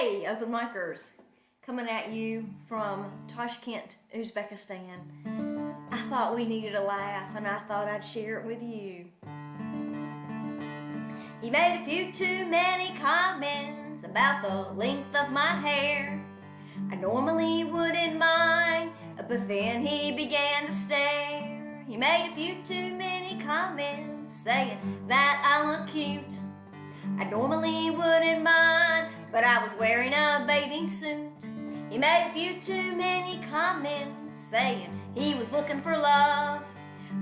Hey, open micers, coming at you from Tashkent, Uzbekistan. I thought we needed a laugh and I thought I'd share it with you. He made a few too many comments about the length of my hair. I normally wouldn't mind, but then he began to stare. He made a few too many comments saying that I look cute. I normally wouldn't mind, but I was wearing a bathing suit. He made a few too many comments saying he was looking for love.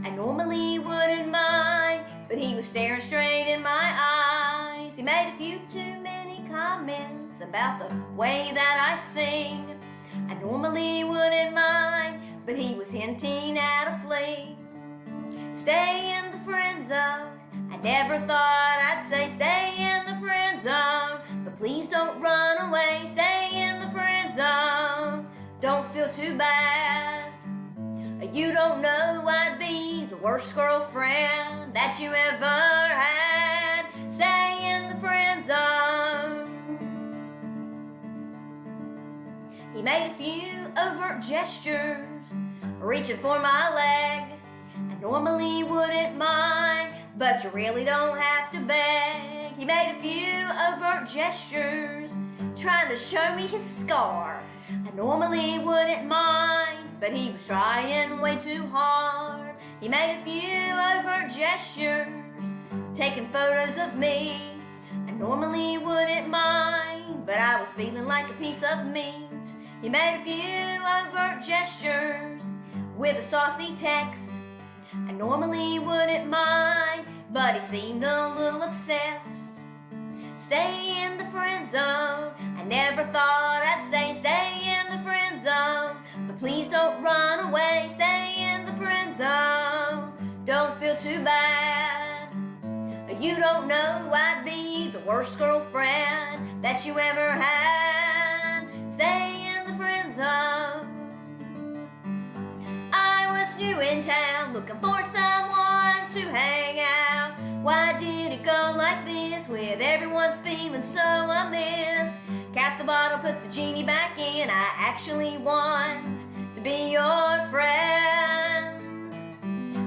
I normally wouldn't mind, but he was staring straight in my eyes. He made a few too many comments about the way that I sing. I normally wouldn't mind, but he was hinting at a fling. Stay in the friend zone. I never thought I'd say stay in the friend zone, but please don't run away. Stay in the friend zone. Don't feel too bad. You don't know I'd be the worst girlfriend that you ever had. Stay in the friend zone. He made a few overt gestures, reaching for my leg. I normally wouldn't mind, but you really don't have to beg. He made a few overt gestures, trying to show me his scar. I normally wouldn't mind, but he was trying way too hard. He made a few overt gestures, taking photos of me. I normally wouldn't mind, but I was feeling like a piece of meat. He made a few overt gestures with a saucy text. I normally wouldn't mind, but he seemed a little obsessed. Stay in the friend zone. I never thought I'd say stay in the friend zone, but please don't run away. Stay in the friend zone. Don't feel too bad. You don't know I'd be the worst girlfriend that you ever had. Stay in the friend zone. I was new in town, looking for someone to hang out. Why did it go like this, with everyone's feeling so amiss? Cap the bottle, put the genie back in. I actually want to be your friend.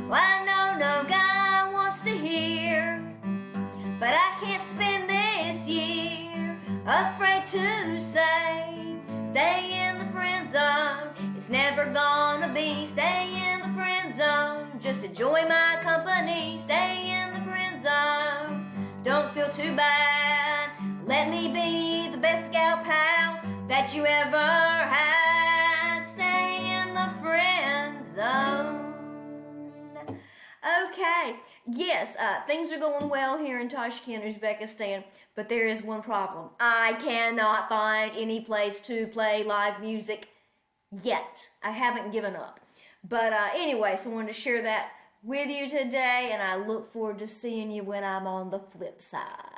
Well, I know no guy wants to hear, but I can't spend this year afraid to say stay in the friend zone. It's never gonna be stay in the friend zone. Just enjoy my company. Stay in the friend zone. Don't feel too bad. Let me be the best gal pal that you ever had. Stay in the friend zone. Okay, yes, things are going well here in Tashkent, Uzbekistan, but there is one problem. I cannot find any place to play live music yet. I haven't given up. But anyway, so I wanted to share that with you today, and I look forward to seeing you when I'm on the flip side.